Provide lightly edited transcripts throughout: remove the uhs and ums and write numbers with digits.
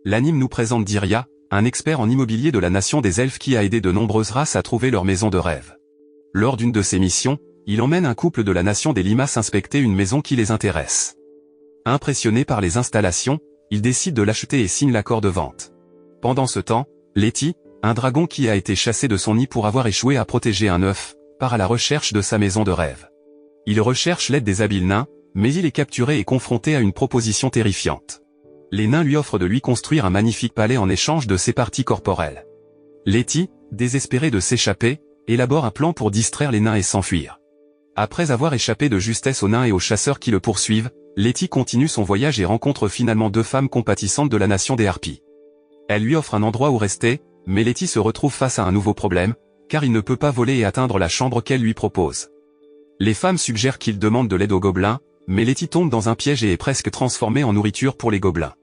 L'anime nous présente Dirya, un expert en immobilier de la nation des elfes qui a aidé de nombreuses races à trouver leur maison de rêve. Lors d'une de ses missions, il emmène un couple de la nation des Limas inspecter une maison qui les intéresse. Impressionné par les installations, il décide de l'acheter et signe l'accord de vente. Pendant ce temps, Letty, un dragon qui a été chassé de son nid pour avoir échoué à protéger un œuf, part à la recherche de sa maison de rêve. Il recherche l'aide des habiles nains, mais il est capturé et confronté à une proposition terrifiante. Les nains lui offrent de lui construire un magnifique palais en échange de ses parties corporelles. Letty, désespéré de s'échapper, élabore un plan pour distraire les nains et s'enfuir. Après avoir échappé de justesse aux nains et aux chasseurs qui le poursuivent, Letty continue son voyage et rencontre finalement deux femmes compatissantes de la nation des harpies. Elles lui offrent un endroit où rester, mais Letty se retrouve face à un nouveau problème, car il ne peut pas voler et atteindre la chambre qu'elle lui propose. Les femmes suggèrent qu'il demande de l'aide aux gobelins, mais Letty tombe dans un piège et est presque transformé en nourriture pour les gobelins.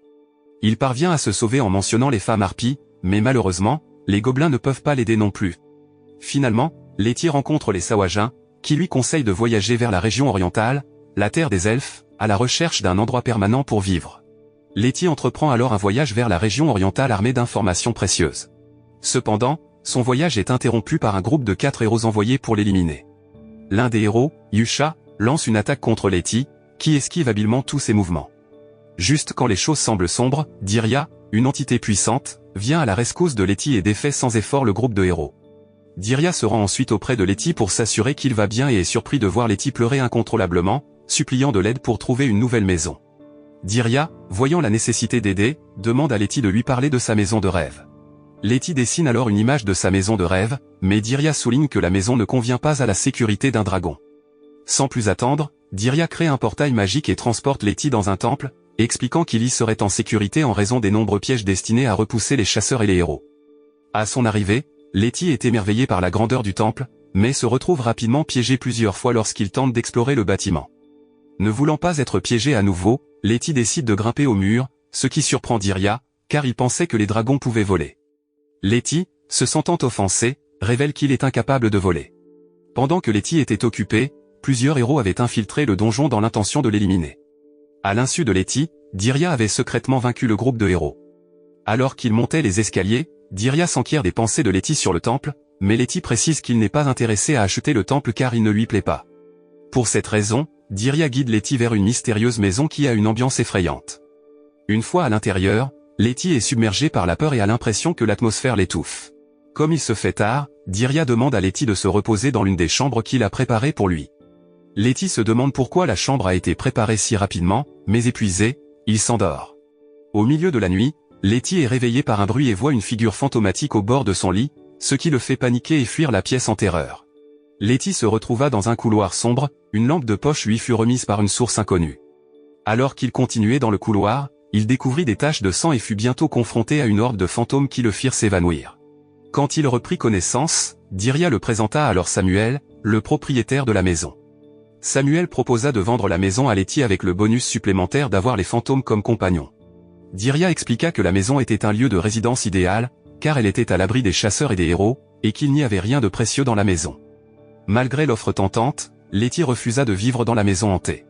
Il parvient à se sauver en mentionnant les femmes harpies, mais malheureusement, les gobelins ne peuvent pas l'aider non plus. Finalement, Letty rencontre les Sawajins, qui lui conseillent de voyager vers la région orientale, la terre des elfes, à la recherche d'un endroit permanent pour vivre. Letty entreprend alors un voyage vers la région orientale armé d'informations précieuses. Cependant, son voyage est interrompu par un groupe de 4 héros envoyés pour l'éliminer. L'un des héros, Yusha, lance une attaque contre Letty, qui esquive habilement tous ses mouvements. Juste quand les choses semblent sombres, Dirya, une entité puissante, vient à la rescousse de Letty et défait sans effort le groupe de héros. Dirya se rend ensuite auprès de Letty pour s'assurer qu'il va bien et est surpris de voir Letty pleurer incontrôlablement, suppliant de l'aide pour trouver une nouvelle maison. Dirya, voyant la nécessité d'aider, demande à Letty de lui parler de sa maison de rêve. Letty dessine alors une image de sa maison de rêve, mais Dirya souligne que la maison ne convient pas à la sécurité d'un dragon. Sans plus attendre, Dirya crée un portail magique et transporte Letty dans un temple, expliquant qu'il y serait en sécurité en raison des nombreux pièges destinés à repousser les chasseurs et les héros. À son arrivée, Letty est émerveillé par la grandeur du temple, mais se retrouve rapidement piégé plusieurs fois lorsqu'il tente d'explorer le bâtiment. Ne voulant pas être piégé à nouveau, Letty décide de grimper au mur, ce qui surprend Dirya, car il pensait que les dragons pouvaient voler. Letty, se sentant offensé, révèle qu'il est incapable de voler. Pendant que Letty était occupé, plusieurs héros avaient infiltré le donjon dans l'intention de l'éliminer. À l'insu de Letty, Dirya avait secrètement vaincu le groupe de héros. Alors qu'il montait les escaliers, Dirya s'enquiert des pensées de Letty sur le temple, mais Letty précise qu'il n'est pas intéressé à acheter le temple car il ne lui plaît pas. Pour cette raison, Dirya guide Letty vers une mystérieuse maison qui a une ambiance effrayante. Une fois à l'intérieur, Letty est submergée par la peur et a l'impression que l'atmosphère l'étouffe. Comme il se fait tard, Dirya demande à Letty de se reposer dans l'une des chambres qu'il a préparées pour lui. Letty se demande pourquoi la chambre a été préparée si rapidement, mais épuisé, il s'endort. Au milieu de la nuit, Letty est réveillée par un bruit et voit une figure fantomatique au bord de son lit, ce qui le fait paniquer et fuir la pièce en terreur. Letty se retrouva dans un couloir sombre, une lampe de poche lui fut remise par une source inconnue. Alors qu'il continuait dans le couloir, il découvrit des taches de sang et fut bientôt confronté à une horde de fantômes qui le firent s'évanouir. Quand il reprit connaissance, Dirya le présenta alors Samuel, le propriétaire de la maison. Samuel proposa de vendre la maison à Letty avec le bonus supplémentaire d'avoir les fantômes comme compagnons. Dirya expliqua que la maison était un lieu de résidence idéal, car elle était à l'abri des chasseurs et des héros, et qu'il n'y avait rien de précieux dans la maison. Malgré l'offre tentante, Letty refusa de vivre dans la maison hantée.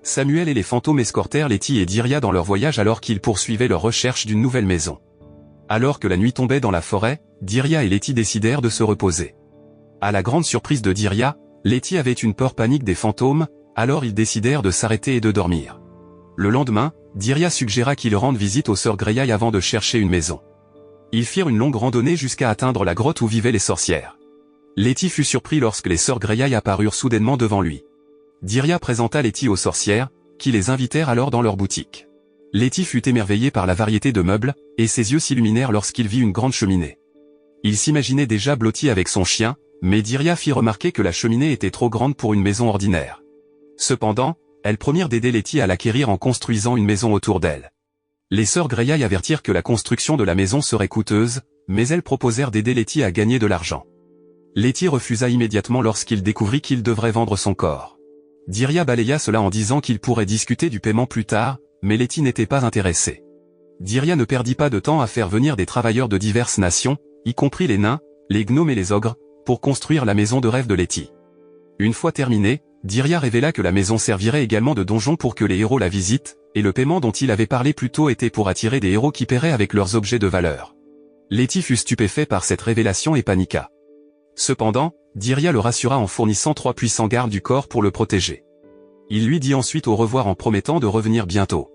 Samuel et les fantômes escortèrent Letty et Dirya dans leur voyage alors qu'ils poursuivaient leur recherche d'une nouvelle maison. Alors que la nuit tombait dans la forêt, Dirya et Letty décidèrent de se reposer. À la grande surprise de Dirya, Letty avait une peur panique des fantômes, alors ils décidèrent de s'arrêter et de dormir. Le lendemain, Dirya suggéra qu'ils rendent visite aux sœurs Greyeye avant de chercher une maison. Ils firent une longue randonnée jusqu'à atteindre la grotte où vivaient les sorcières. Letty fut surpris lorsque les sœurs Greyeye apparurent soudainement devant lui. Dirya présenta Letty aux sorcières, qui les invitèrent alors dans leur boutique. Letty fut émerveillé par la variété de meubles, et ses yeux s'illuminèrent lorsqu'il vit une grande cheminée. Il s'imaginait déjà blotti avec son chien, mais Dirya fit remarquer que la cheminée était trop grande pour une maison ordinaire. Cependant, elles promirent d'aider Letty à l'acquérir en construisant une maison autour d'elle. Les sœurs Greyeye avertirent que la construction de la maison serait coûteuse, mais elles proposèrent d'aider Letty à gagner de l'argent. Letty refusa immédiatement lorsqu'il découvrit qu'il devrait vendre son corps. Dirya balaya cela en disant qu'il pourrait discuter du paiement plus tard, mais Letty n'était pas intéressée. Dirya ne perdit pas de temps à faire venir des travailleurs de diverses nations, y compris les nains, les gnomes et les ogres, pour construire la maison de rêve de Letty. Une fois terminée, Dirya révéla que la maison servirait également de donjon pour que les héros la visitent, et le paiement dont il avait parlé plus tôt était pour attirer des héros qui paieraient avec leurs objets de valeur. Letty fut stupéfait par cette révélation et paniqua. Cependant, Dirya le rassura en fournissant 3 puissants gardes du corps pour le protéger. Il lui dit ensuite au revoir en promettant de revenir bientôt.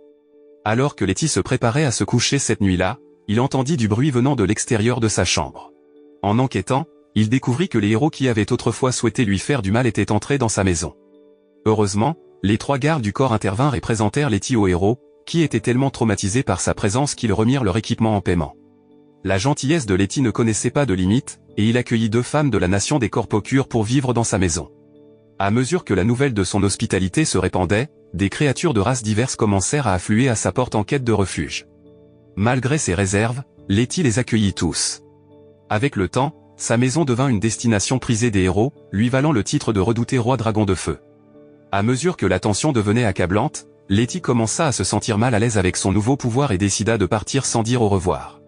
Alors que Letty se préparait à se coucher cette nuit-là, il entendit du bruit venant de l'extérieur de sa chambre. En enquêtant, il découvrit que les héros qui avaient autrefois souhaité lui faire du mal étaient entrés dans sa maison. Heureusement, les 3 gardes du corps intervinrent et présentèrent Letty aux héros, qui étaient tellement traumatisés par sa présence qu'ils remirent leur équipement en paiement. La gentillesse de Letty ne connaissait pas de limite, et il accueillit 2 femmes de la nation des Corpocures pour vivre dans sa maison. À mesure que la nouvelle de son hospitalité se répandait, des créatures de races diverses commencèrent à affluer à sa porte en quête de refuge. Malgré ses réserves, Letty les accueillit tous. Avec le temps, sa maison devint une destination prisée des héros, lui valant le titre de redouté roi dragon de feu. À mesure que la tension devenait accablante, Letty commença à se sentir mal à l'aise avec son nouveau pouvoir et décida de partir sans dire au revoir.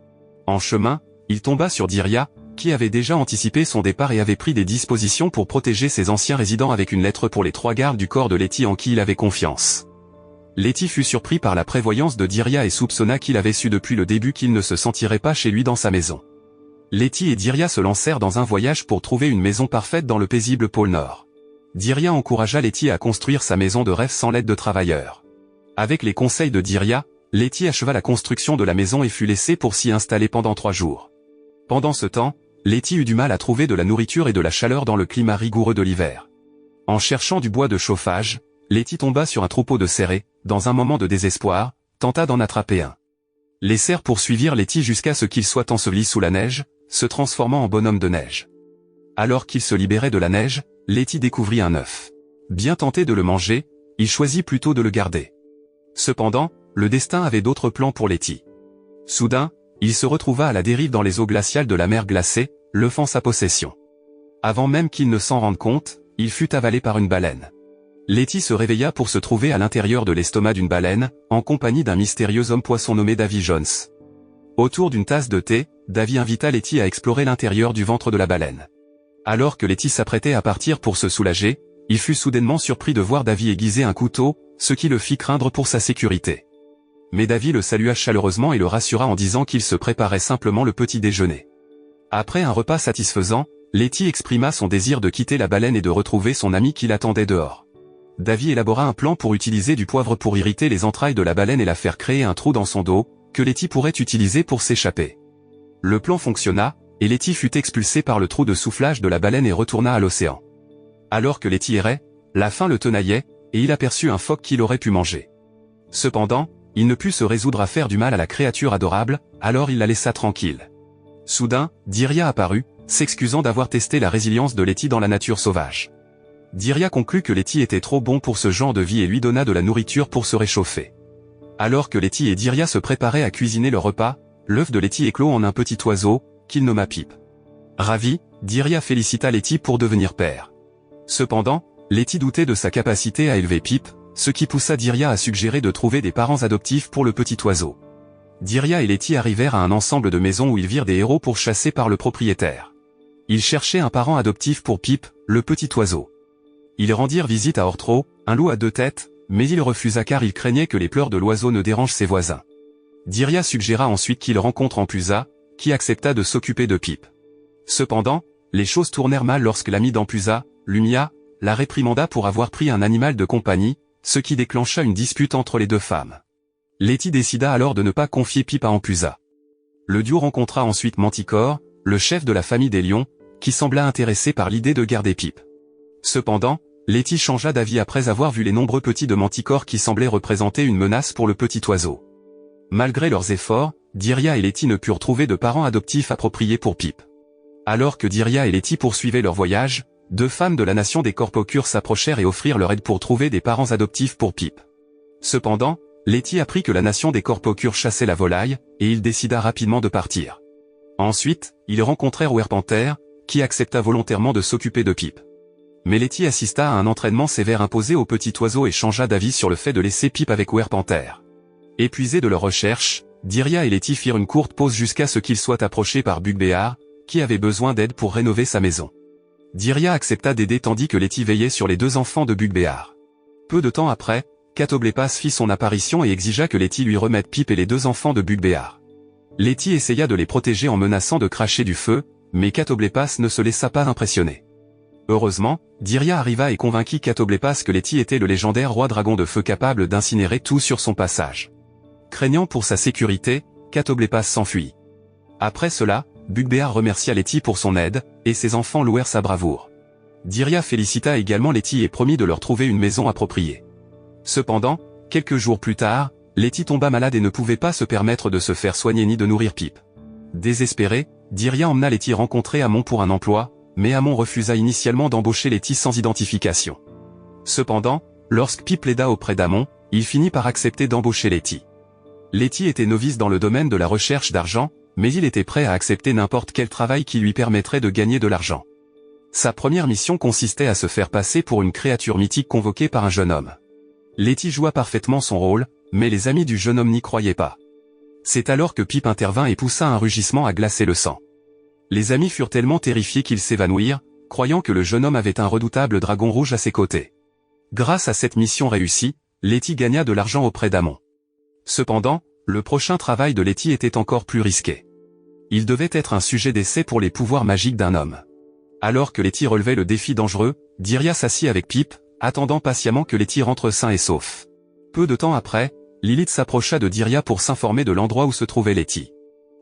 En chemin, il tomba sur Dirya, qui avait déjà anticipé son départ et avait pris des dispositions pour protéger ses anciens résidents avec une lettre pour les 3 gardes du corps de Letty en qui il avait confiance. Letty fut surpris par la prévoyance de Dirya et soupçonna qu'il avait su depuis le début qu'il ne se sentirait pas chez lui dans sa maison. Letty et Dirya se lancèrent dans un voyage pour trouver une maison parfaite dans le paisible pôle Nord. Dirya encouragea Letty à construire sa maison de rêve sans l'aide de travailleurs. Avec les conseils de Dirya, Letty acheva la construction de la maison et fut laissée pour s'y installer pendant 3 jours. Pendant ce temps, Letty eut du mal à trouver de la nourriture et de la chaleur dans le climat rigoureux de l'hiver. En cherchant du bois de chauffage, Letty tomba sur un troupeau de cerfs et, dans un moment de désespoir, tenta d'en attraper un. Les cerfs poursuivirent Letty jusqu'à ce qu'il soit enseveli sous la neige, se transformant en bonhomme de neige. Alors qu'il se libérait de la neige, Letty découvrit un œuf. Bien tenté de le manger, il choisit plutôt de le garder. Cependant, le destin avait d'autres plans pour Letty. Soudain, il se retrouva à la dérive dans les eaux glaciales de la mer glacée, l'œuf en sa possession. Avant même qu'il ne s'en rende compte, il fut avalé par une baleine. Letty se réveilla pour se trouver à l'intérieur de l'estomac d'une baleine, en compagnie d'un mystérieux homme-poisson nommé Davy Jones. Autour d'une tasse de thé, Davy invita Letty à explorer l'intérieur du ventre de la baleine. Alors que Letty s'apprêtait à partir pour se soulager, il fut soudainement surpris de voir Davy aiguiser un couteau, ce qui le fit craindre pour sa sécurité. Mais Davy le salua chaleureusement et le rassura en disant qu'il se préparait simplement le petit déjeuner. Après un repas satisfaisant, Letty exprima son désir de quitter la baleine et de retrouver son ami qui l'attendait dehors. Davy élabora un plan pour utiliser du poivre pour irriter les entrailles de la baleine et la faire créer un trou dans son dos, que Letty pourrait utiliser pour s'échapper. Le plan fonctionna, et Letty fut expulsée par le trou de soufflage de la baleine et retourna à l'océan. Alors que Letty errait, la faim le tenaillait, et il aperçut un phoque qu'il aurait pu manger. Cependant, il ne put se résoudre à faire du mal à la créature adorable, alors il la laissa tranquille. Soudain, Dirya apparut, s'excusant d'avoir testé la résilience de Letty dans la nature sauvage. Dirya conclut que Letty était trop bon pour ce genre de vie et lui donna de la nourriture pour se réchauffer. Alors que Letty et Dirya se préparaient à cuisiner leur repas, l'œuf de Letty éclot en un petit oiseau, qu'il nomma Pipe. Ravi, Dirya félicita Letty pour devenir père. Cependant, Letty doutait de sa capacité à élever Pipe, ce qui poussa Dirya à suggérer de trouver des parents adoptifs pour le petit oiseau. Dirya et Letty arrivèrent à un ensemble de maisons où ils virent des héros pourchassés par le propriétaire. Ils cherchaient un parent adoptif pour Pipe, le petit oiseau. Ils rendirent visite à Orthro, un loup à 2 têtes, mais il refusa car il craignait que les pleurs de l'oiseau ne dérangent ses voisins. Dirya suggéra ensuite qu'il rencontre Ampusa, qui accepta de s'occuper de Pipe. Cependant, les choses tournèrent mal lorsque l'ami d'Ampusa, Lumia, la réprimanda pour avoir pris un animal de compagnie, ce qui déclencha une dispute entre les 2 femmes. Letty décida alors de ne pas confier Pipe à Ampusa. Le duo rencontra ensuite Manticore, le chef de la famille des lions, qui sembla intéressé par l'idée de garder Pipe. Cependant, Letty changea d'avis après avoir vu les nombreux petits de Manticore qui semblaient représenter une menace pour le petit oiseau. Malgré leurs efforts, Dirya et Letty ne purent trouver de parents adoptifs appropriés pour Pipe. Alors que Dirya et Letty poursuivaient leur voyage, 2 femmes de la nation des Corpocures s'approchèrent et offrirent leur aide pour trouver des parents adoptifs pour Pipe. Cependant, Letty apprit que la nation des Corpocures chassait la volaille, et il décida rapidement de partir. Ensuite, ils rencontrèrent Werpanther, qui accepta volontairement de s'occuper de Pipe. Mais Letty assista à un entraînement sévère imposé au petit oiseau et changea d'avis sur le fait de laisser Pipe avec Werpanther. Épuisés de leurs recherches, Dirya et Letty firent une courte pause jusqu'à ce qu'ils soient approchés par Bugbear, qui avait besoin d'aide pour rénover sa maison. Dirya accepta d'aider tandis que Letty veillait sur les deux enfants de Bugbear. Peu de temps après, Catoblepas fit son apparition et exigea que Letty lui remette Pip et les deux enfants de Bugbear. Letty essaya de les protéger en menaçant de cracher du feu, mais Catoblepas ne se laissa pas impressionner. Heureusement, Dirya arriva et convainquit Catoblepas que Letty était le légendaire roi dragon de feu capable d'incinérer tout sur son passage. Craignant pour sa sécurité, Catoblepas s'enfuit. Après cela, Bugbear remercia Letty pour son aide, et ses enfants louèrent sa bravoure. Dirya félicita également Letty et promit de leur trouver une maison appropriée. Cependant, quelques jours plus tard, Letty tomba malade et ne pouvait pas se permettre de se faire soigner ni de nourrir Pip. Désespéré, Dirya emmena Letty rencontrer Amon pour un emploi, mais Amon refusa initialement d'embaucher Letty sans identification. Cependant, lorsque Pip l'aida auprès d'Amon, il finit par accepter d'embaucher Letty. Letty était novice dans le domaine de la recherche d'argent, mais il était prêt à accepter n'importe quel travail qui lui permettrait de gagner de l'argent. Sa première mission consistait à se faire passer pour une créature mythique convoquée par un jeune homme. Letty joua parfaitement son rôle, mais les amis du jeune homme n'y croyaient pas. C'est alors que Pip intervint et poussa un rugissement à glacer le sang. Les amis furent tellement terrifiés qu'ils s'évanouirent, croyant que le jeune homme avait un redoutable dragon rouge à ses côtés. Grâce à cette mission réussie, Letty gagna de l'argent auprès d'Amon. Cependant, le prochain travail de Letty était encore plus risqué. Il devait être un sujet d'essai pour les pouvoirs magiques d'un homme. Alors que Letty relevait le défi dangereux, Dirya s'assit avec Pip, attendant patiemment que Letty rentre sain et sauf. Peu de temps après, Lilith s'approcha de Dirya pour s'informer de l'endroit où se trouvait Letty.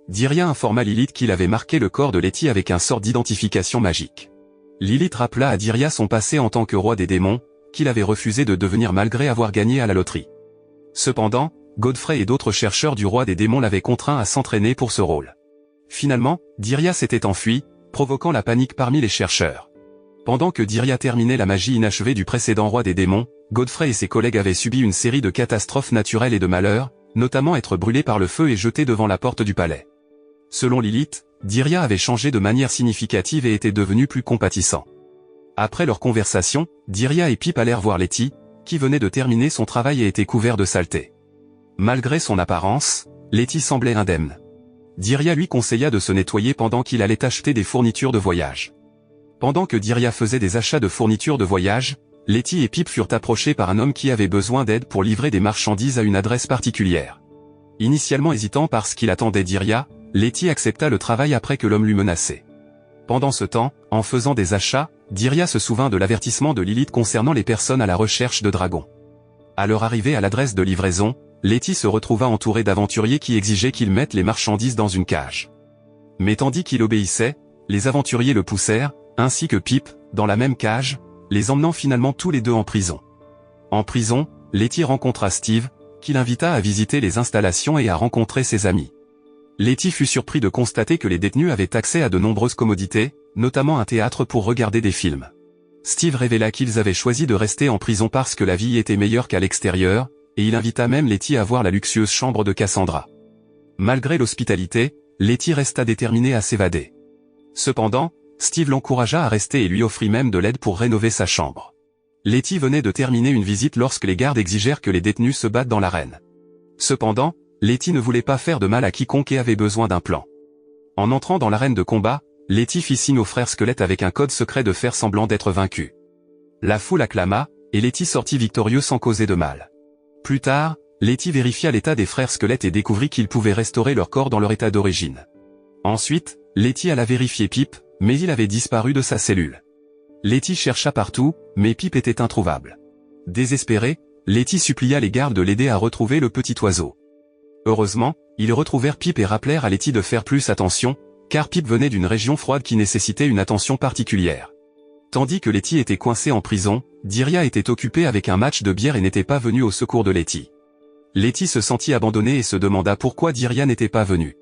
Dirya informa Lilith qu'il avait marqué le corps de Letty avec un sort d'identification magique. Lilith rappela à Dirya son passé en tant que roi des démons, qu'il avait refusé de devenir malgré avoir gagné à la loterie. Cependant, Godfrey et d'autres chercheurs du roi des démons l'avaient contraint à s'entraîner pour ce rôle. Finalement, Dirya s'était enfui, provoquant la panique parmi les chercheurs. Pendant que Dirya terminait la magie inachevée du précédent roi des démons, Godfrey et ses collègues avaient subi une série de catastrophes naturelles et de malheurs, notamment être brûlés par le feu et jetés devant la porte du palais. Selon Lilith, Dirya avait changé de manière significative et était devenu plus compatissant. Après leur conversation, Dirya et Pip allèrent voir Letty, qui venait de terminer son travail et était couvert de saleté. Malgré son apparence, Letty semblait indemne. Dirya lui conseilla de se nettoyer pendant qu'il allait acheter des fournitures de voyage. Pendant que Dirya faisait des achats de fournitures de voyage, Letty et Pip furent approchés par un homme qui avait besoin d'aide pour livrer des marchandises à une adresse particulière. Initialement hésitant parce qu'il attendait Dirya, Letty accepta le travail après que l'homme l'eut menacé. Pendant ce temps, en faisant des achats, Dirya se souvint de l'avertissement de Lilith concernant les personnes à la recherche de dragons. À leur arrivée à l'adresse de livraison, Letty se retrouva entouré d'aventuriers qui exigeaient qu'ils mettent les marchandises dans une cage. Mais tandis qu'il obéissait, les aventuriers le poussèrent, ainsi que Pip, dans la même cage, les emmenant finalement tous les deux en prison. En prison, Letty rencontra Steve, qui l'invita à visiter les installations et à rencontrer ses amis. Letty fut surpris de constater que les détenus avaient accès à de nombreuses commodités, notamment un théâtre pour regarder des films. Steve révéla qu'ils avaient choisi de rester en prison parce que la vie était meilleure qu'à l'extérieur, et il invita même Letty à voir la luxueuse chambre de Cassandra. Malgré l'hospitalité, Letty resta déterminée à s'évader. Cependant, Steve l'encouragea à rester et lui offrit même de l'aide pour rénover sa chambre. Letty venait de terminer une visite lorsque les gardes exigèrent que les détenus se battent dans l'arène. Cependant, Letty ne voulait pas faire de mal à quiconque et avait besoin d'un plan. En entrant dans l'arène de combat, Letty fit signe aux frères squelettes avec un code secret de faire semblant d'être vaincu. La foule acclama, et Letty sortit victorieux sans causer de mal. Plus tard, Letty vérifia l'état des frères squelettes et découvrit qu'ils pouvaient restaurer leur corps dans leur état d'origine. Ensuite, Letty alla vérifier Pip, mais il avait disparu de sa cellule. Letty chercha partout, mais Pip était introuvable. Désespérée, Letty supplia les gardes de l'aider à retrouver le petit oiseau. Heureusement, ils retrouvèrent Pip et rappelèrent à Letty de faire plus attention, car Pip venait d'une région froide qui nécessitait une attention particulière. Tandis que Letty était coincée en prison, Dirya était occupée avec un match de bière et n'était pas venue au secours de Letty. Letty se sentit abandonnée et se demanda pourquoi Dirya n'était pas venue.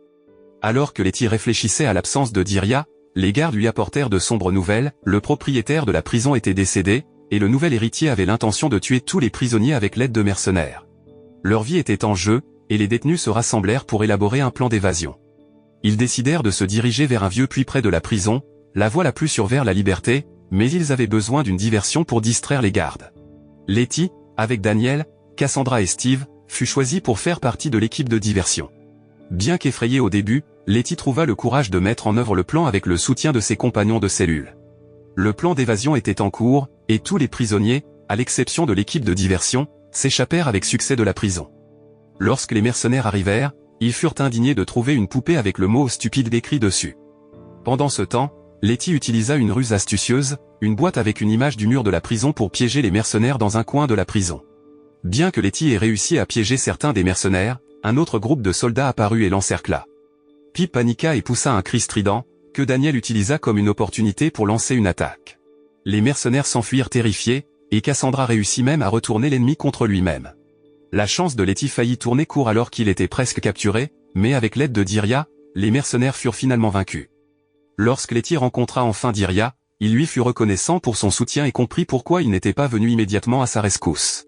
Alors que Letty réfléchissait à l'absence de Dirya, les gardes lui apportèrent de sombres nouvelles, le propriétaire de la prison était décédé, et le nouvel héritier avait l'intention de tuer tous les prisonniers avec l'aide de mercenaires. Leur vie était en jeu, et les détenus se rassemblèrent pour élaborer un plan d'évasion. Ils décidèrent de se diriger vers un vieux puits près de la prison, la voie la plus sûre vers la liberté, mais ils avaient besoin d'une diversion pour distraire les gardes. Letty, avec Daniel, Cassandra et Steve, fut choisie pour faire partie de l'équipe de diversion. Bien qu'effrayée au début, Letty trouva le courage de mettre en œuvre le plan avec le soutien de ses compagnons de cellule. le plan d'évasion était en cours, et tous les prisonniers, à l'exception de l'équipe de diversion, s'échappèrent avec succès de la prison. Lorsque les mercenaires arrivèrent, ils furent indignés de trouver une poupée avec le mot stupide décrit dessus. Pendant ce temps, Letty utilisa une ruse astucieuse, une boîte avec une image du mur de la prison pour piéger les mercenaires dans un coin de la prison. Bien que Letty ait réussi à piéger certains des mercenaires, un autre groupe de soldats apparut et l'encercla. Pip paniqua et poussa un cri strident, que Daniel utilisa comme une opportunité pour lancer une attaque. Les mercenaires s'enfuirent terrifiés, et Cassandra réussit même à retourner l'ennemi contre lui-même. La chance de Letty faillit tourner court alors qu'il était presque capturé, mais avec l'aide de Dirya, les mercenaires furent finalement vaincus. Lorsque Letty rencontra enfin Dirya, il lui fut reconnaissant pour son soutien et comprit pourquoi il n'était pas venu immédiatement à sa rescousse.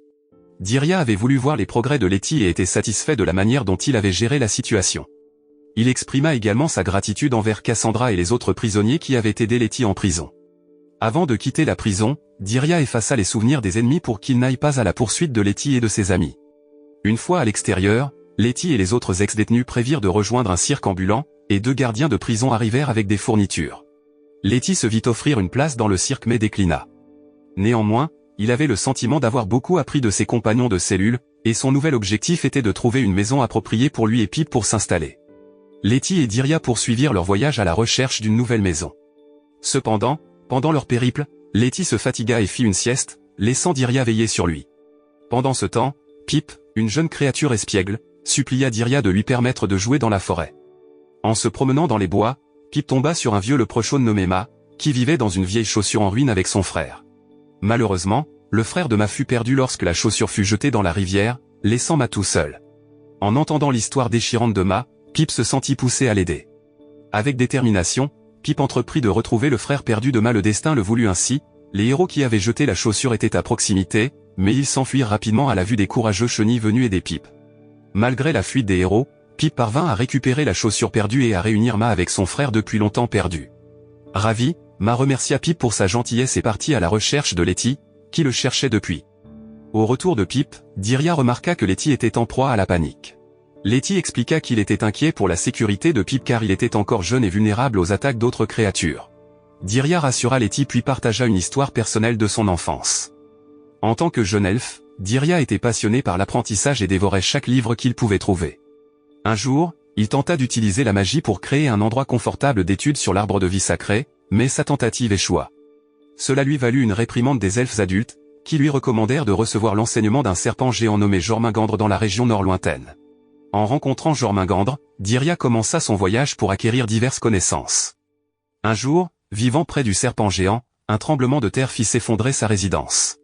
Dirya avait voulu voir les progrès de Letty et était satisfait de la manière dont il avait géré la situation. Il exprima également sa gratitude envers Cassandra et les autres prisonniers qui avaient aidé Letty en prison. Avant de quitter la prison, Dirya effaça les souvenirs des ennemis pour qu'ils n'aillent pas à la poursuite de Letty et de ses amis. Une fois à l'extérieur, Letty et les autres ex-détenus prévirent de rejoindre un cirque ambulant, et 2 gardiens de prison arrivèrent avec des fournitures. Letty se vit offrir une place dans le cirque mais déclina. Néanmoins, il avait le sentiment d'avoir beaucoup appris de ses compagnons de cellule, et son nouvel objectif était de trouver une maison appropriée pour lui et Pip pour s'installer. Letty et Dirya poursuivirent leur voyage à la recherche d'une nouvelle maison. Cependant, pendant leur périple, Letty se fatigua et fit une sieste, laissant Dirya veiller sur lui. Pendant ce temps, Pip, une jeune créature espiègle, supplia Dirya de lui permettre de jouer dans la forêt. En se promenant dans les bois, Pip tomba sur un vieux leprechaun nommé Ma, qui vivait dans une vieille chaussure en ruine avec son frère. Malheureusement, le frère de Ma fut perdu lorsque la chaussure fut jetée dans la rivière, laissant Ma tout seul. En entendant l'histoire déchirante de Ma, Pip se sentit poussé à l'aider. Avec détermination, Pip entreprit de retrouver le frère perdu de Ma. Le destin le voulut ainsi, les héros qui avaient jeté la chaussure étaient à proximité, mais ils s'enfuirent rapidement à la vue des courageux chenilles venus aider Pip. Malgré la fuite des héros, Pip parvint à récupérer la chaussure perdue et à réunir Ma avec son frère depuis longtemps perdu. Ravi, Ma remercia Pip pour sa gentillesse et partit à la recherche de Letty, qui le cherchait depuis. Au retour de Pip, Dirya remarqua que Letty était en proie à la panique. Letty expliqua qu'il était inquiet pour la sécurité de Pip car il était encore jeune et vulnérable aux attaques d'autres créatures. Dirya rassura Letty puis partagea une histoire personnelle de son enfance. En tant que jeune elfe, Dirya était passionné par l'apprentissage et dévorait chaque livre qu'il pouvait trouver. Un jour, il tenta d'utiliser la magie pour créer un endroit confortable d'étude sur l'arbre de vie sacré, mais sa tentative échoua. Cela lui valut une réprimande des elfes adultes, qui lui recommandèrent de recevoir l'enseignement d'un serpent géant nommé Jormungandr dans la région nord lointaine. En rencontrant Jormungandr, Dirya commença son voyage pour acquérir diverses connaissances. Un jour, vivant près du serpent géant, un tremblement de terre fit s'effondrer sa résidence.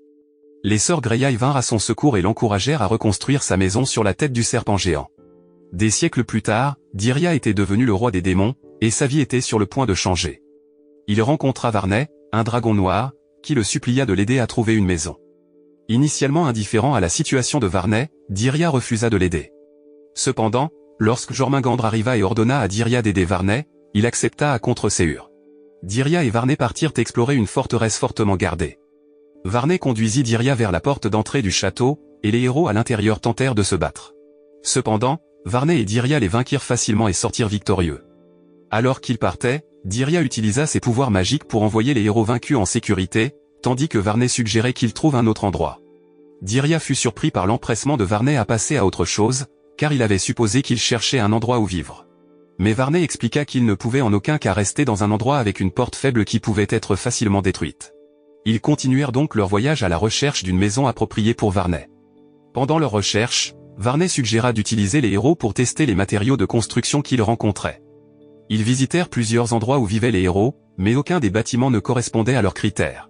Les sœurs Greyeye vinrent à son secours et l'encouragèrent à reconstruire sa maison sur la tête du serpent géant. Des siècles plus tard, Dirya était devenu le roi des démons, et sa vie était sur le point de changer. Il rencontra Varney, un dragon noir, qui le supplia de l'aider à trouver une maison. Initialement indifférent à la situation de Varney, Dirya refusa de l'aider. Cependant, lorsque Jormungandr arriva et ordonna à Dirya d'aider Varney, il accepta à contre-séure. Dirya et Varney partirent explorer une forteresse fortement gardée. Varney conduisit Dirya vers la porte d'entrée du château, et les héros à l'intérieur tentèrent de se battre. Cependant, Varney et Dirya les vainquirent facilement et sortirent victorieux. Alors qu'ils partaient, Dirya utilisa ses pouvoirs magiques pour envoyer les héros vaincus en sécurité, tandis que Varney suggérait qu'ils trouvent un autre endroit. Dirya fut surpris par l'empressement de Varney à passer à autre chose, car il avait supposé qu'il cherchait un endroit où vivre. Mais Varney expliqua qu'il ne pouvait en aucun cas rester dans un endroit avec une porte faible qui pouvait être facilement détruite. Ils continuèrent donc leur voyage à la recherche d'une maison appropriée pour Varney. Pendant leur recherche, Varney suggéra d'utiliser les héros pour tester les matériaux de construction qu'ils rencontraient. Ils visitèrent plusieurs endroits où vivaient les héros, mais aucun des bâtiments ne correspondait à leurs critères.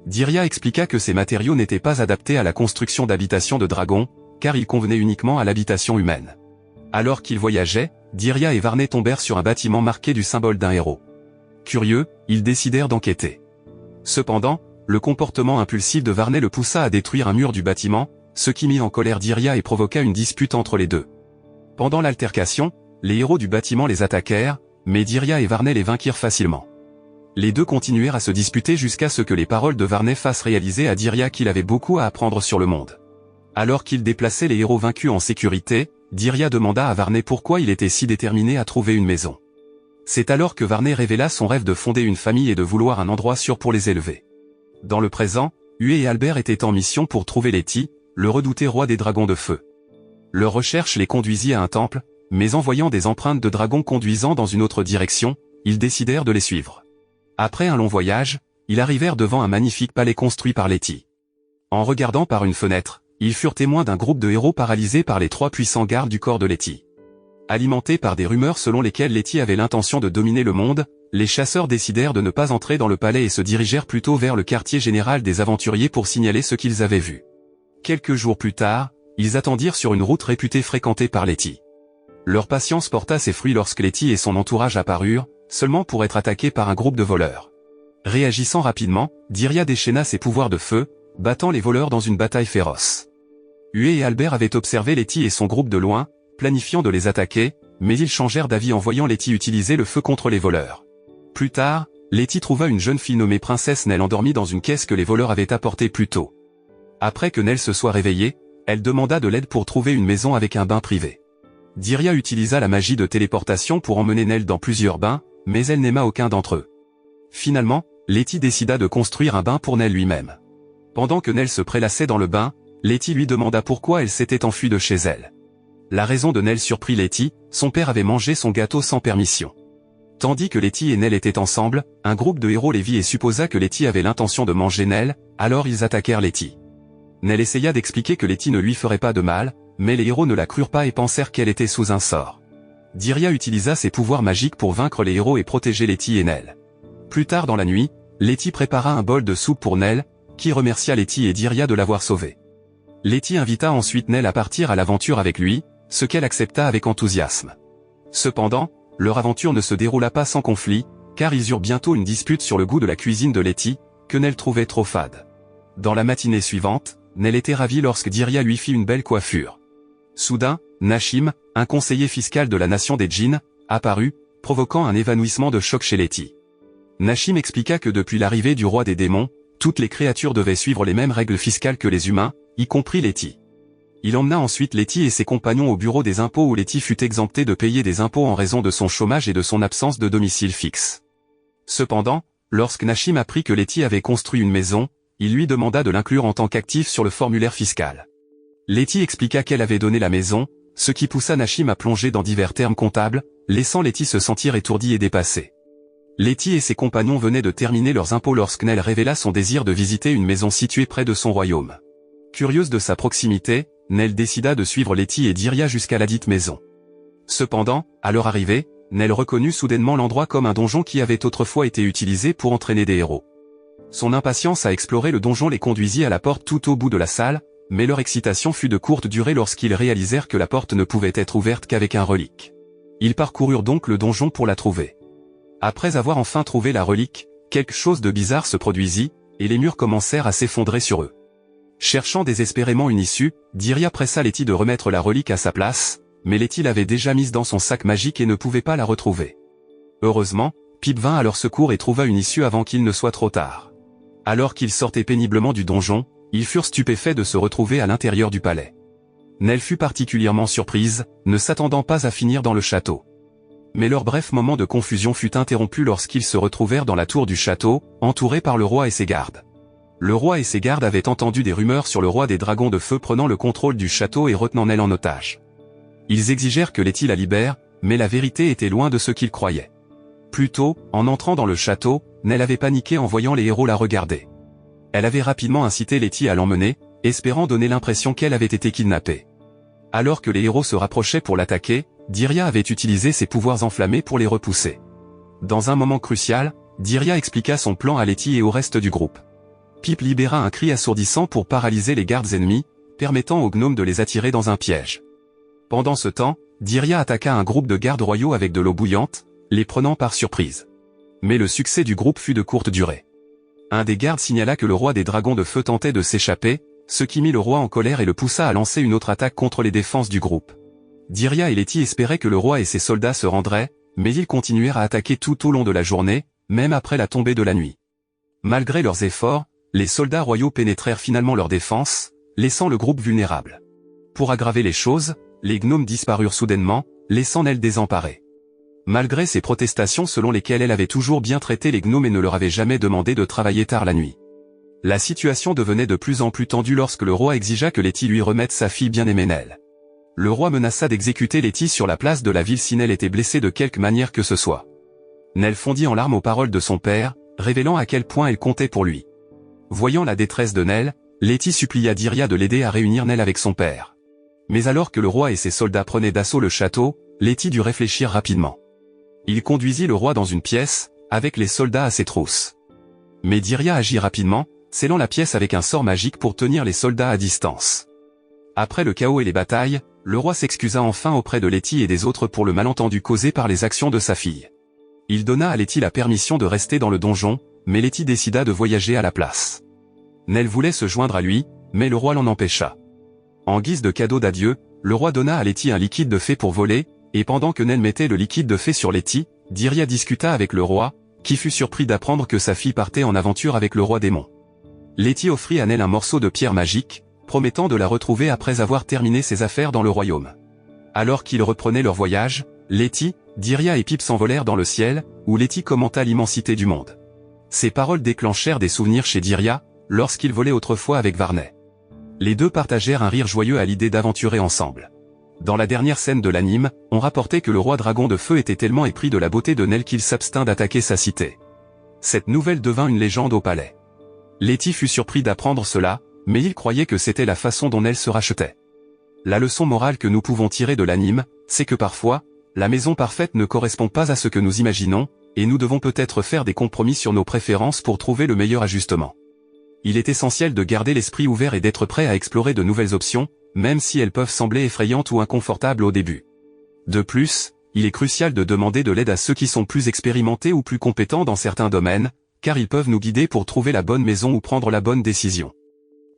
Dirya expliqua que ces matériaux n'étaient pas adaptés à la construction d'habitations de dragons, car ils convenaient uniquement à l'habitation humaine. Alors qu'ils voyageaient, Dirya et Varney tombèrent sur un bâtiment marqué du symbole d'un héros. Curieux, ils décidèrent d'enquêter. Cependant, le comportement impulsif de Varney le poussa à détruire un mur du bâtiment, ce qui mit en colère Dirya et provoqua une dispute entre les deux. Pendant l'altercation, les héros du bâtiment les attaquèrent, mais Dirya et Varney les vainquirent facilement. Les deux continuèrent à se disputer jusqu'à ce que les paroles de Varney fassent réaliser à Dirya qu'il avait beaucoup à apprendre sur le monde. Alors qu'il déplaçait les héros vaincus en sécurité, Dirya demanda à Varney pourquoi il était si déterminé à trouver une maison. C'est alors que Varney révéla son rêve de fonder une famille et de vouloir un endroit sûr pour les élever. Dans le présent, Huey et Albert étaient en mission pour trouver Letty, le redouté roi des dragons de feu. Leur recherche les conduisit à un temple, mais en voyant des empreintes de dragons conduisant dans une autre direction, ils décidèrent de les suivre. Après un long voyage, ils arrivèrent devant un magnifique palais construit par Letty. En regardant par une fenêtre, ils furent témoins d'un groupe de héros paralysés par les 3 puissants gardes du corps de Letty. Alimentés par des rumeurs selon lesquelles Letty avait l'intention de dominer le monde, les chasseurs décidèrent de ne pas entrer dans le palais et se dirigèrent plutôt vers le quartier général des aventuriers pour signaler ce qu'ils avaient vu. Quelques jours plus tard, ils attendirent sur une route réputée fréquentée par Letty. Leur patience porta ses fruits lorsque Letty et son entourage apparurent, seulement pour être attaqués par un groupe de voleurs. Réagissant rapidement, Dirya déchaîna ses pouvoirs de feu, battant les voleurs dans une bataille féroce. Huey et Albert avaient observé Letty et son groupe de loin, planifiant de les attaquer, mais ils changèrent d'avis en voyant Letty utiliser le feu contre les voleurs. Plus tard, Letty trouva une jeune fille nommée Princesse Nell endormie dans une caisse que les voleurs avaient apportée plus tôt. Après que Nell se soit réveillée, elle demanda de l'aide pour trouver une maison avec un bain privé. Dirya utilisa la magie de téléportation pour emmener Nell dans plusieurs bains, mais elle n'aima aucun d'entre eux. Finalement, Letty décida de construire un bain pour Nell lui-même. Pendant que Nell se prélassait dans le bain, Letty lui demanda pourquoi elle s'était enfuie de chez elle. La raison de Nell surprit Letty, son père avait mangé son gâteau sans permission. Tandis que Letty et Nell étaient ensemble, un groupe de héros les vit et supposa que Letty avait l'intention de manger Nell, alors ils attaquèrent Letty. Nell essaya d'expliquer que Letty ne lui ferait pas de mal, mais les héros ne la crurent pas et pensèrent qu'elle était sous un sort. Dirya utilisa ses pouvoirs magiques pour vaincre les héros et protéger Letty et Nell. Plus tard dans la nuit, Letty prépara un bol de soupe pour Nell, qui remercia Letty et Dirya de l'avoir sauvée. Letty invita ensuite Nell à partir à l'aventure avec lui, ce qu'elle accepta avec enthousiasme. Cependant, leur aventure ne se déroula pas sans conflit, car ils eurent bientôt une dispute sur le goût de la cuisine de Letty, que Nell trouvait trop fade. Dans la matinée suivante, Nell était ravie lorsque Dirya lui fit une belle coiffure. Soudain, Nashim, un conseiller fiscal de la nation des djinns, apparut, provoquant un évanouissement de choc chez Letty. Nashim expliqua que depuis l'arrivée du roi des démons, toutes les créatures devaient suivre les mêmes règles fiscales que les humains, y compris Letty. Il emmena ensuite Letty et ses compagnons au bureau des impôts où Letty fut exemptée de payer des impôts en raison de son chômage et de son absence de domicile fixe. Cependant, lorsque Nashim apprit que Letty avait construit une maison, il lui demanda de l'inclure en tant qu'actif sur le formulaire fiscal. Letty expliqua qu'elle avait donné la maison, ce qui poussa Nashim à plonger dans divers termes comptables, laissant Letty se sentir étourdie et dépassée. Letty et ses compagnons venaient de terminer leurs impôts lorsque Nell révéla son désir de visiter une maison située près de son royaume. Curieuse de sa proximité, Nell décida de suivre Letty et Dirya jusqu'à la dite maison. Cependant, à leur arrivée, Nell reconnut soudainement l'endroit comme un donjon qui avait autrefois été utilisé pour entraîner des héros. Son impatience à explorer le donjon les conduisit à la porte tout au bout de la salle, mais leur excitation fut de courte durée lorsqu'ils réalisèrent que la porte ne pouvait être ouverte qu'avec un relique. Ils parcoururent donc le donjon pour la trouver. Après avoir enfin trouvé la relique, quelque chose de bizarre se produisit, et les murs commencèrent à s'effondrer sur eux. Cherchant désespérément une issue, Dirya pressa Letty de remettre la relique à sa place, mais Letty l'avait déjà mise dans son sac magique et ne pouvait pas la retrouver. Heureusement, Pip vint à leur secours et trouva une issue avant qu'il ne soit trop tard. Alors qu'ils sortaient péniblement du donjon, ils furent stupéfaits de se retrouver à l'intérieur du palais. Nell fut particulièrement surprise, ne s'attendant pas à finir dans le château. Mais leur bref moment de confusion fut interrompu lorsqu'ils se retrouvèrent dans la tour du château, entourés par le roi et ses gardes. Le roi et ses gardes avaient entendu des rumeurs sur le roi des dragons de feu prenant le contrôle du château et retenant Nell en otage. Ils exigèrent que Letty la libère, mais la vérité était loin de ce qu'ils croyaient. Plus tôt, en entrant dans le château, Nell avait paniqué en voyant les héros la regarder. Elle avait rapidement incité Letty à l'emmener, espérant donner l'impression qu'elle avait été kidnappée. Alors que les héros se rapprochaient pour l'attaquer, Dirya avait utilisé ses pouvoirs enflammés pour les repousser. Dans un moment crucial, Dirya expliqua son plan à Letty et au reste du groupe. Pip libéra un cri assourdissant pour paralyser les gardes ennemis, permettant aux gnomes de les attirer dans un piège. Pendant ce temps, Dirya attaqua un groupe de gardes royaux avec de l'eau bouillante, les prenant par surprise. Mais le succès du groupe fut de courte durée. Un des gardes signala que le roi des dragons de feu tentait de s'échapper, ce qui mit le roi en colère et le poussa à lancer une autre attaque contre les défenses du groupe. Dirya et Letty espéraient que le roi et ses soldats se rendraient, mais ils continuèrent à attaquer tout au long de la journée, même après la tombée de la nuit. Malgré leurs efforts, les soldats royaux pénétrèrent finalement leur défense, laissant le groupe vulnérable. Pour aggraver les choses, les gnomes disparurent soudainement, laissant Nell désemparée. malgré ses protestations selon lesquelles elle avait toujours bien traité les gnomes et ne leur avait jamais demandé de travailler tard la nuit. La situation devenait de plus en plus tendue lorsque le roi exigea que Letty lui remette sa fille bien-aimée Nell. Le roi menaça d'exécuter Letty sur la place de la ville si Nell était blessée de quelque manière que ce soit. Nell fondit en larmes aux paroles de son père, révélant à quel point elle comptait pour lui. Voyant la détresse de Nell, Letty supplia Dirya de l'aider à réunir Nell avec son père. Mais alors que le roi et ses soldats prenaient d'assaut le château, Letty dut réfléchir rapidement. Il conduisit le roi dans une pièce, avec les soldats à ses trousses. Mais Dirya agit rapidement, scellant la pièce avec un sort magique pour tenir les soldats à distance. Après le chaos et les batailles, le roi s'excusa enfin auprès de Letty et des autres pour le malentendu causé par les actions de sa fille. Il donna à Letty la permission de rester dans le donjon, mais Letty décida de voyager à la place. Nell voulait se joindre à lui, mais le roi l'en empêcha. En guise de cadeau d'adieu, le roi donna à Letty un liquide de fée pour voler, et pendant que Nell mettait le liquide de fée sur Letty, Dirya discuta avec le roi, qui fut surpris d'apprendre que sa fille partait en aventure avec le roi démon. Letty offrit à Nell un morceau de pierre magique, promettant de la retrouver après avoir terminé ses affaires dans le royaume. Alors qu'ils reprenaient leur voyage, Letty, Dirya et Pip s'envolèrent dans le ciel, où Letty commenta l'immensité du monde. Ces paroles déclenchèrent des souvenirs chez Dirya, lorsqu'il volait autrefois avec Varney. Les deux partagèrent un rire joyeux à l'idée d'aventurer ensemble. Dans la dernière scène de l'anime, on rapportait que le roi dragon de feu était tellement épris de la beauté de Nell qu'il s'abstint d'attaquer sa cité. Cette nouvelle devint une légende au palais. Letty fut surpris d'apprendre cela, mais il croyait que c'était la façon dont Nell se rachetait. La leçon morale que nous pouvons tirer de l'anime, c'est que parfois, la maison parfaite ne correspond pas à ce que nous imaginons, et nous devons peut-être faire des compromis sur nos préférences pour trouver le meilleur ajustement. Il est essentiel de garder l'esprit ouvert et d'être prêt à explorer de nouvelles options, même si elles peuvent sembler effrayantes ou inconfortables au début. De plus, il est crucial de demander de l'aide à ceux qui sont plus expérimentés ou plus compétents dans certains domaines, car ils peuvent nous guider pour trouver la bonne maison ou prendre la bonne décision.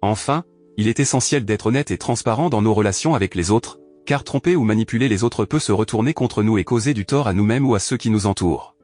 Enfin, il est essentiel d'être honnête et transparent dans nos relations avec les autres, car tromper ou manipuler les autres peut se retourner contre nous et causer du tort à nous-mêmes ou à ceux qui nous entourent.